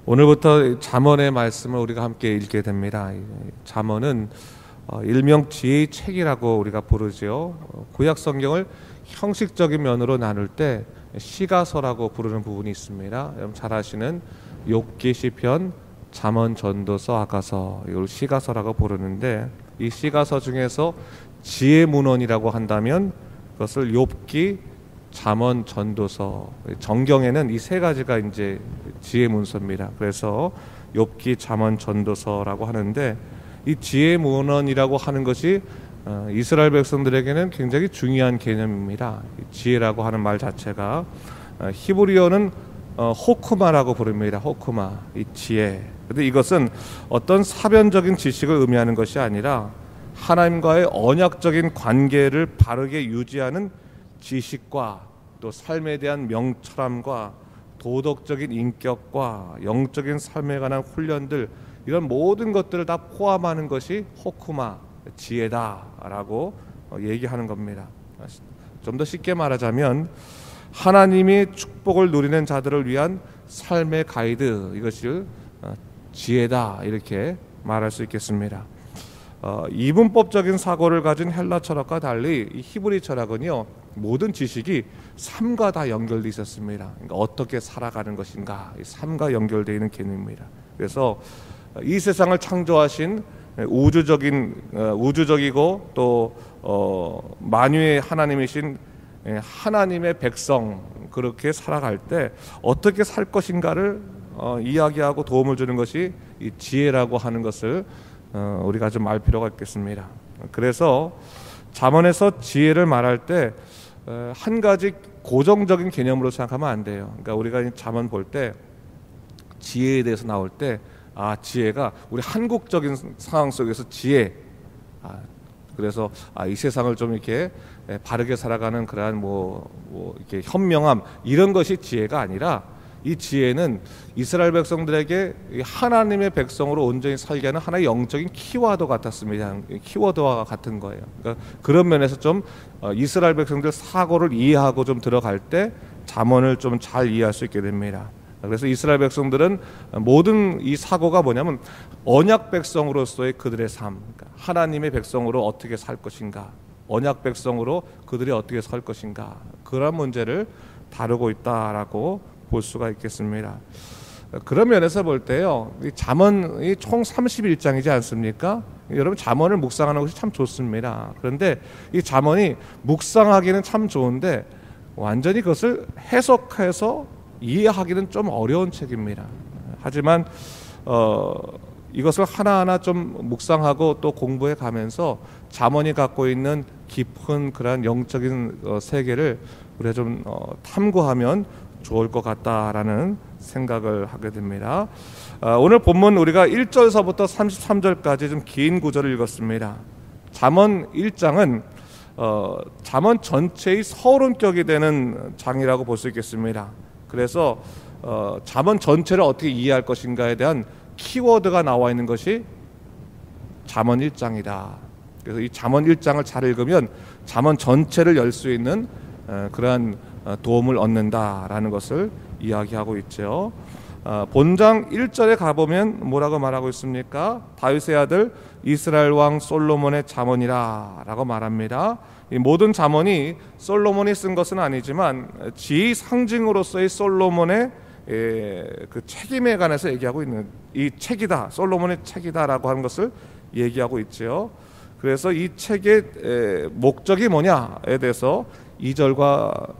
오늘부터 잠언의 말씀을 우리가 함께 읽게 됩니다. 잠언은 일명 지혜의 책이라고 우리가 부르죠. 구약 성경을 형식적인 면으로 나눌 때 시가서라고 부르는 부분이 있습니다. 여러분 잘 아시는 욥기 시편, 잠언, 전도서, 아가서, 이걸 시가서라고 부르는데, 이 시가서 중에서 지혜 문헌이라고 한다면 그것을 욥기, 잠언, 전도서, 정경에는 이 세 가지가 이제 지혜 문서입니다. 그래서 욥기, 잠언, 전도서라고 하는데, 이 지혜 문헌이라고 하는 것이 이스라엘 백성들에게는 굉장히 중요한 개념입니다. 지혜라고 하는 말 자체가 히브리어는 호크마라고 부릅니다. 호크마, 이 지혜. 근데 이것은 어떤 사변적인 지식을 의미하는 것이 아니라 하나님과의 언약적인 관계를 바르게 유지하는 지식과 또 삶에 대한 명철함과 도덕적인 인격과 영적인 삶에 관한 훈련들, 이런 모든 것들을 다 포함하는 것이 호크마, 지혜다라고 얘기하는 겁니다. 좀 더 쉽게 말하자면 하나님이 축복을 누리는 자들을 위한 삶의 가이드, 이것을 지혜다 이렇게 말할 수 있겠습니다. 이분법적인 사고를 가진 헬라 철학과 달리 이 히브리 철학은요, 모든 지식이 삶과 다 연결되어 있었습니다. 그러니까 어떻게 살아가는 것인가, 이 삶과 연결되어 있는 개념입니다. 그래서 이 세상을 창조하신 우주적이고 또 만유의 하나님이신 하나님의 백성, 그렇게 살아갈 때 어떻게 살 것인가를 이야기하고 도움을 주는 것이 이 지혜라고 하는 것을 우리가 좀 알 필요가 있겠습니다. 그래서 잠언에서 지혜를 말할 때 한 가지 고정적인 개념으로 생각하면 안 돼요. 그러니까 우리가 잠언 볼 때 지혜에 대해서 나올 때, 지혜가 우리 한국적인 상황 속에서 지혜, 그래서 이 세상을 좀 이렇게 바르게 살아가는 그러한 이렇게 현명함, 이런 것이 지혜가 아니라, 이 지혜는 이스라엘 백성들에게 하나님의 백성으로 온전히 살게 하는 하나의 영적인 키워드 같았습니다. 키워드와 같은 거예요. 그러니까 그런 면에서 좀 이스라엘 백성들 사고를 이해하고 좀 들어갈 때 잠언을 좀 잘 이해할 수 있게 됩니다. 그래서 이스라엘 백성들은 모든 이 사고가 뭐냐면 언약 백성으로서의 그들의 삶, 그러니까 하나님의 백성으로 어떻게 살 것인가, 언약 백성으로 그들이 어떻게 살 것인가, 그런 문제를 다루고 있다라고 볼 수가 있겠습니다. 그런 면에서 볼 때요, 이 잠언이 총 31장이지 않습니까? 여러분 잠언을 묵상하는 것이 참 좋습니다. 그런데 이 잠언이 묵상하기는 참 좋은데 완전히 그것을 해석해서 이해하기는 좀 어려운 책입니다. 하지만 이것을 하나하나 좀 묵상하고 또 공부해 가면서 잠언이 갖고 있는 깊은 그런 영적인 세계를 우리가 좀 탐구하면 좋을 것 같다라는 생각을 하게 됩니다. 오늘 본문 우리가 1절서부터 33절까지 좀 긴 구절을 읽었습니다. 잠언 1장은 잠언 전체의 서론격이 되는 장이라고 볼 수 있겠습니다. 그래서 잠언 전체를 어떻게 이해할 것인가에 대한 키워드가 나와 있는 것이 잠언 1장이다. 그래서 이 잠언 1장을 잘 읽으면 잠언 전체를 열 수 있는 그러한 도움을 얻는다라는 것을 이야기하고 있죠. 본장 1절에 가보면 뭐라고 말하고 있습니까? 다윗의 아들 이스라엘 왕 솔로몬의 잠언이라 라고 말합니다. 이 모든 잠언이 솔로몬이 쓴 것은 아니지만 지혜의 상징으로서의 솔로몬의 그 책임에 관해서 얘기하고 있는, 이 책이다, 솔로몬의 책이다라고 하는 것을 얘기하고 있죠. 그래서 이 책의 목적이 뭐냐에 대해서 2절부터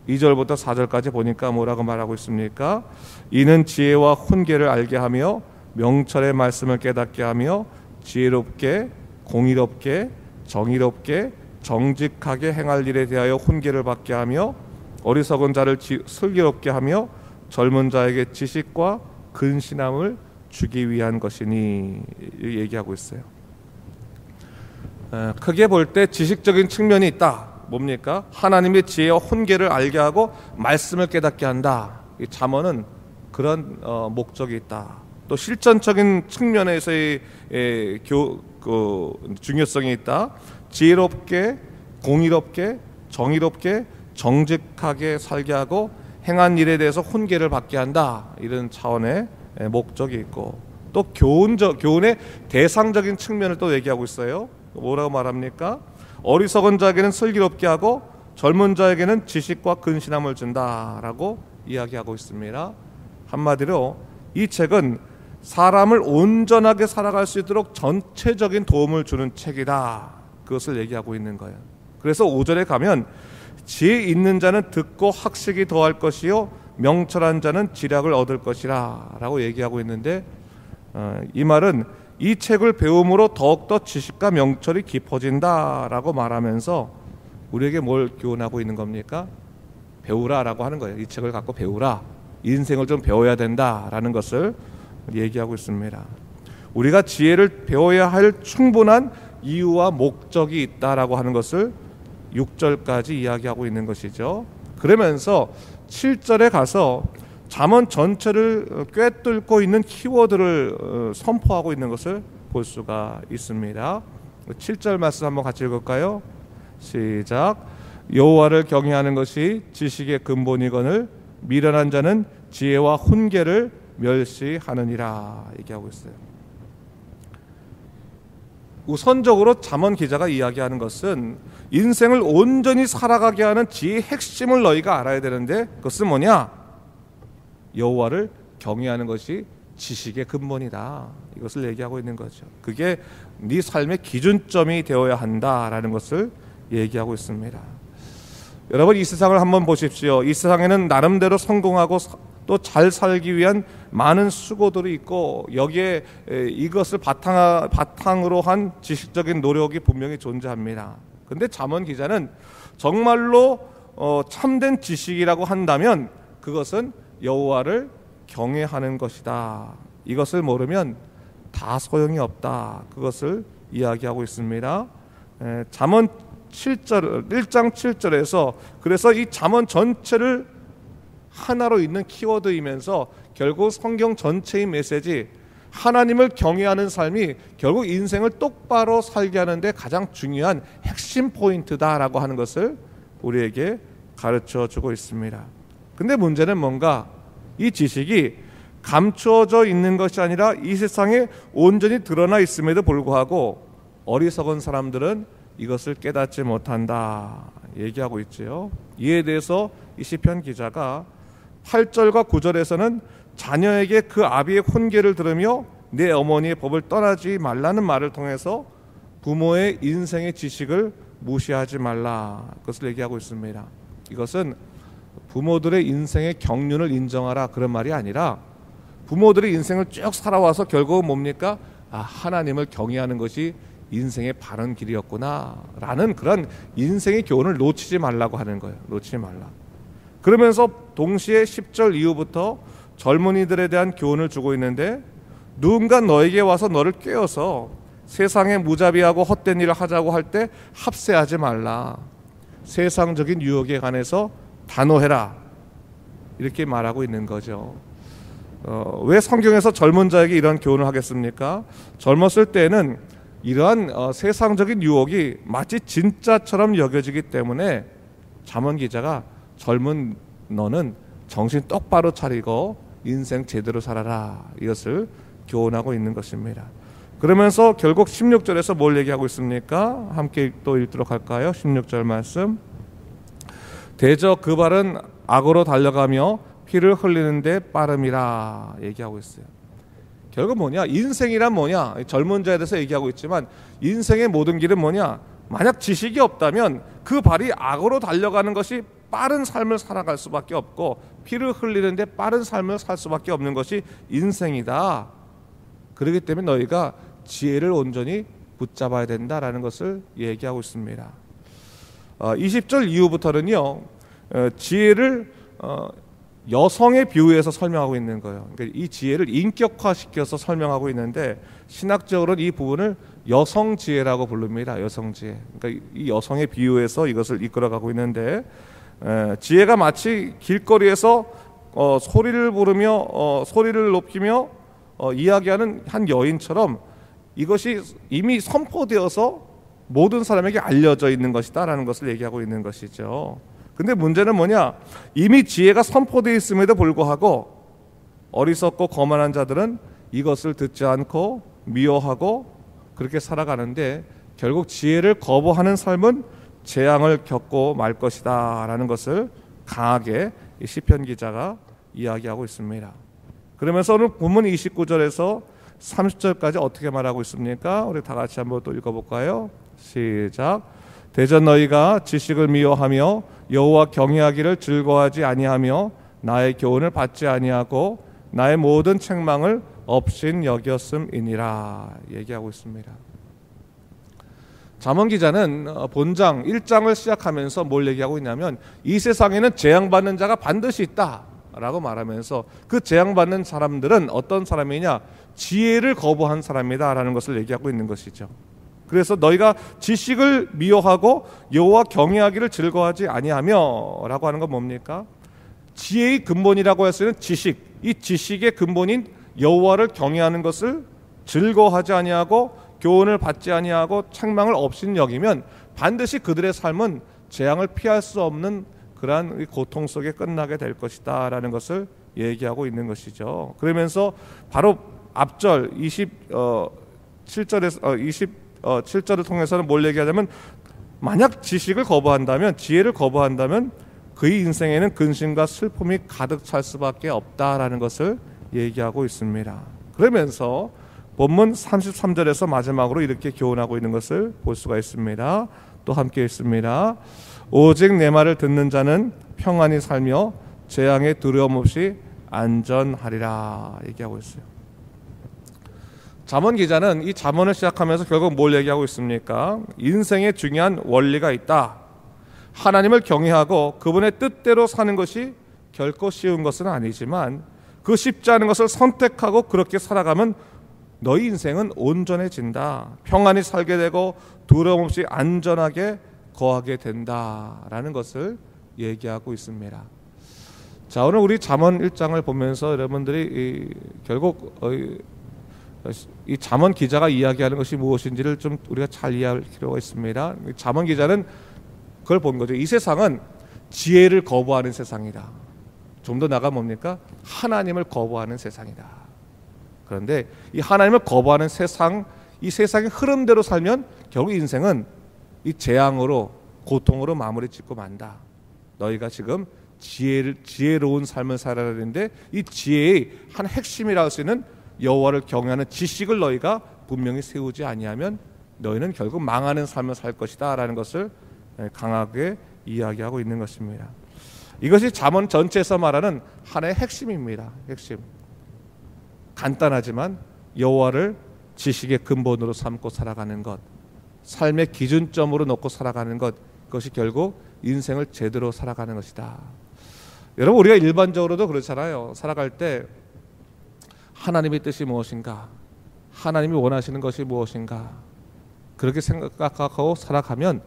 4절까지 보니까 뭐라고 말하고 있습니까? 이는 지혜와 훈계를 알게 하며 명철의 말씀을 깨닫게 하며 지혜롭게 공의롭게 정의롭게 정직하게 행할 일에 대하여 훈계를 받게 하며 어리석은 자를 슬기롭게 하며 젊은 자에게 지식과 근신함을 주기 위한 것이니, 얘기하고 있어요. 크게 볼 때 지식적인 측면이 있다. 뭡니까? 하나님의 지혜와 훈계를 알게 하고 말씀을 깨닫게 한다. 이 잠언은 그런 목적이 있다. 또 실전적인 측면에서의 중요성이 있다. 지혜롭게 공의롭게 정의롭게 정직하게 살게 하고 행한 일에 대해서 훈계를 받게 한다, 이런 차원의 목적이 있고, 또 교훈의 대상적인 측면을 또 얘기하고 있어요. 뭐라고 말합니까? 어리석은 자에게는 슬기롭게 하고 젊은 자에게는 지식과 근신함을 준다라고 이야기하고 있습니다. 한마디로 이 책은 사람을 온전하게 살아갈 수 있도록 전체적인 도움을 주는 책이다, 그것을 얘기하고 있는 거예요. 그래서 5절에 가면 지혜 있는 자는 듣고 학식이 더할 것이요 명철한 자는 지략을 얻을 것이라 라고 얘기하고 있는데, 이 말은 이 책을 배움으로 더욱더 지식과 명철이 깊어진다라고 말하면서 우리에게 뭘 교훈하고 있는 겁니까? 배우라라고 하는 거예요. 이 책을 갖고 배우라, 인생을 좀 배워야 된다라는 것을 얘기하고 있습니다. 우리가 지혜를 배워야 할 충분한 이유와 목적이 있다라고 하는 것을 6절까지 이야기하고 있는 것이죠. 그러면서 7절에 가서 잠언 전체를 꿰뚫고 있는 키워드를 선포하고 있는 것을 볼 수가 있습니다. 7절 말씀 한번 같이 읽을까요? 시작. 여호와를 경외하는 것이 지식의 근본이거늘 미련한 자는 지혜와 훈계를 멸시하느니라 얘기하고 있어요. 우선적으로 잠언 기자가 이야기하는 것은 인생을 온전히 살아가게 하는 지혜의 핵심을 너희가 알아야 되는데, 그것은 뭐냐? 여호와를 경외하는 것이 지식의 근본이다, 이것을 얘기하고 있는 거죠. 그게 네 삶의 기준점이 되어야 한다라는 것을 얘기하고 있습니다. 여러분, 이 세상을 한번 보십시오. 이 세상에는 나름대로 성공하고 또 잘 살기 위한 많은 수고들이 있고, 여기에 이것을 바탕으로 한 지식적인 노력이 분명히 존재합니다. 근데 잠언 기자는 정말로 참된 지식이라고 한다면 그것은 여호와를 경외하는 것이다, 이것을 모르면 다 소용이 없다, 그것을 이야기하고 있습니다. 잠언 1장 7절에서 그래서 이 잠언 전체를 하나로 있는 키워드이면서 결국 성경 전체의 메시지, 하나님을 경외하는 삶이 결국 인생을 똑바로 살게 하는데 가장 중요한 핵심 포인트다라고 하는 것을 우리에게 가르쳐 주고 있습니다. 근데 문제는 뭔가 이 지식이 감추어져 있는 것이 아니라 이 세상에 온전히 드러나 있음에도 불구하고 어리석은 사람들은 이것을 깨닫지 못한다 얘기하고 있지요. 이에 대해서 이 시편 기자가 8절과 9절에서는 자녀에게 그 아비의 훈계를 들으며 내 어머니의 법을 떠나지 말라는 말을 통해서 부모의 인생의 지식을 무시하지 말라, 그것을 얘기하고 있습니다. 이것은 부모들의 인생의 경륜을 인정하라, 그런 말이 아니라 부모들의 인생을 쭉 살아와서 결국은 뭡니까? 하나님을 경외하는 것이 인생의 바른 길이었구나 라는 그런 인생의 교훈을 놓치지 말라고 하는 거예요. 놓치지 말라. 그러면서 동시에 10절 이후부터 젊은이들에 대한 교훈을 주고 있는데, 누군가 너에게 와서 너를 꿰어서 세상에 무자비하고 헛된 일을 하자고 할 때 합세하지 말라, 세상적인 유혹에 관해서 단호해라, 이렇게 말하고 있는 거죠. 왜 성경에서 젊은 자에게 이런 교훈을 하겠습니까? 젊었을 때는 이러한 세상적인 유혹이 마치 진짜처럼 여겨지기 때문에 잠언 기자가 젊은 너는 정신 똑바로 차리고 인생 제대로 살아라, 이것을 교훈하고 있는 것입니다. 그러면서 결국 16절에서 뭘 얘기하고 있습니까? 함께 또 읽도록 할까요? 16절 말씀. 대저 그 발은 악으로 달려가며 피를 흘리는데 빠름이라 얘기하고 있어요. 결국 뭐냐? 인생이란 뭐냐? 젊은 자에 대해서 얘기하고 있지만 인생의 모든 길은 뭐냐? 만약 지식이 없다면 그 발이 악으로 달려가는 것이 빠른 삶을 살아갈 수밖에 없고, 피를 흘리는데 빠른 삶을 살 수밖에 없는 것이 인생이다. 그렇기 때문에 너희가 지혜를 온전히 붙잡아야 된다라는 것을 얘기하고 있습니다. 20절 이후부터는요, 지혜를 여성에 비유해서 설명하고 있는 거예요. 그러니까 이 지혜를 인격화시켜서 설명하고 있는데, 신학적으로는 이 부분을 여성 지혜라고 부릅니다. 여성 지혜. 그러니까 이 여성에 비유해서 이것을 이끌어가고 있는데, 지혜가 마치 길거리에서 소리를 부르며 소리를 높이며 이야기하는 한 여인처럼 이것이 이미 선포되어서 모든 사람에게 알려져 있는 것이다라는 것을 얘기하고 있는 것이죠. 근데 문제는 뭐냐? 이미 지혜가 선포되어 있음에도 불구하고 어리석고 거만한 자들은 이것을 듣지 않고 미워하고 그렇게 살아가는데, 결국 지혜를 거부하는 삶은 재앙을 겪고 말 것이다 라는 것을 강하게 이 시편 기자가 이야기하고 있습니다. 그러면서 오늘 본문 29절에서 30절까지 어떻게 말하고 있습니까? 우리 다 같이 한번 또 읽어볼까요? 시작. 대전 너희가 지식을 미워하며 여호와 경외하기를 즐거워하지 아니하며 나의 교훈을 받지 아니하고 나의 모든 책망을 업신 여겼음이니라 얘기하고 있습니다. 잠언 기자는 본장 1장을 시작하면서 뭘 얘기하고 있냐면, 이 세상에는 재앙받는 자가 반드시 있다라고 말하면서 그 재앙받는 사람들은 어떤 사람이냐? 지혜를 거부한 사람이다라는 것을 얘기하고 있는 것이죠. 그래서 너희가 지식을 미워하고 여호와 경외하기를 즐거워하지 아니하며 라고 하는 건 뭡니까? 지혜의 근본이라고 할 수 있는 지식, 이 지식의 근본인 여호와를 경외하는 것을 즐거워하지 아니하고 교훈을 받지 아니하고 책망을 업신 여기면 반드시 그들의 삶은 재앙을 피할 수 없는 그러한 고통 속에 끝나게 될 것이다 라는 것을 얘기하고 있는 것이죠. 그러면서 바로 앞절 27절을 통해서는 뭘 얘기하냐면, 만약 지식을 거부한다면, 지혜를 거부한다면 그의 인생에는 근심과 슬픔이 가득 찰 수밖에 없다라는 것을 얘기하고 있습니다. 그러면서 본문 33절에서 마지막으로 이렇게 교훈하고 있는 것을 볼 수가 있습니다. 또 함께 읽습니다. 오직 내 말을 듣는 자는 평안히 살며 재앙에 두려움 없이 안전하리라 얘기하고 있어요. 잠언 기자는 이 잠언을 시작하면서 결국 뭘 얘기하고 있습니까? 인생에 중요한 원리가 있다. 하나님을 경외하고 그분의 뜻대로 사는 것이 결코 쉬운 것은 아니지만 그 쉽지 않은 것을 선택하고 그렇게 살아가면 너희 인생은 온전해진다. 평안히 살게 되고 두려움 없이 안전하게 거하게 된다라는 것을 얘기하고 있습니다. 자, 오늘 우리 잠언 1장을 보면서 여러분들이 결국 이 잠언 기자가 이야기하는 것이 무엇인지를 좀 우리가 잘 이해할 필요가 있습니다. 잠언 기자는 그걸 본 거죠. 이 세상은 지혜를 거부하는 세상이다. 좀 더 나가 뭡니까? 하나님을 거부하는 세상이다. 그런데 이 하나님을 거부하는 세상, 이 세상의 흐름대로 살면 결국 인생은 이 재앙으로, 고통으로 마무리 짓고 만다. 너희가 지금 지혜로운 삶을 살아야 되는데 이 지혜의 한 핵심이라 할 수 있는 여호와를 경외하는 지식을 너희가 분명히 세우지 아니하면 너희는 결국 망하는 삶을 살 것이다 라는 것을 강하게 이야기하고 있는 것입니다. 이것이 잠언 전체에서 말하는 하나의 핵심입니다. 핵심. 간단하지만 여호와를 지식의 근본으로 삼고 살아가는 것, 삶의 기준점으로 놓고 살아가는 것, 그것이 결국 인생을 제대로 살아가는 것이다. 여러분, 우리가 일반적으로도 그렇잖아요. 살아갈 때 하나님의 뜻이 무엇인가, 하나님이 원하시는 것이 무엇인가, 그렇게 생각하고 살아가면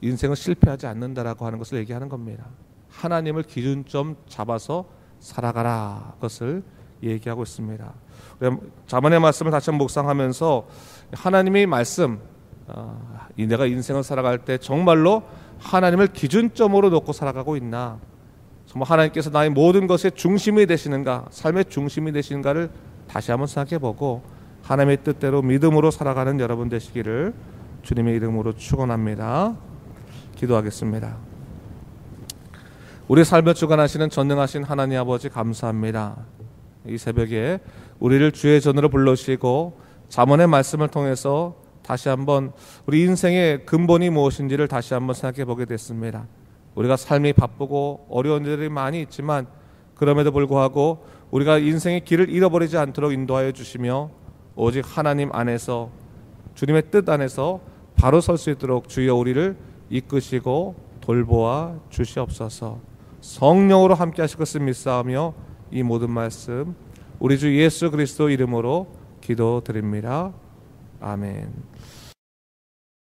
인생은 실패하지 않는다라고 하는 것을 얘기하는 겁니다. 하나님을 기준점 잡아서 살아가라, 그것을 얘기하고 있습니다. 잠언의 말씀을 다시 한번 묵상하면서 하나님의 말씀, 내가 인생을 살아갈 때 정말로 하나님을 기준점으로 놓고 살아가고 있나, 정말 하나님께서 나의 모든 것의 중심이 되시는가, 삶의 중심이 되시는가를 다시 한번 생각해보고 하나님의 뜻대로 믿음으로 살아가는 여러분 되시기를 주님의 이름으로 축원합니다. 기도하겠습니다. 우리 삶을 주관하시는 전능하신 하나님 아버지, 감사합니다. 이 새벽에 우리를 주의 전으로 불러주시고 잠언의 말씀을 통해서 다시 한번 우리 인생의 근본이 무엇인지를 다시 한번 생각해 보게 됐습니다. 우리가 삶이 바쁘고 어려운 일들이 많이 있지만 그럼에도 불구하고 우리가 인생의 길을 잃어버리지 않도록 인도하여 주시며 오직 하나님 안에서, 주님의 뜻 안에서 바로 설 수 있도록 주여 우리를 이끄시고 돌보아 주시옵소서. 성령으로 함께 하실 것을 믿사오며 이 모든 말씀 우리 주 예수 그리스도 이름으로 기도드립니다. 아멘.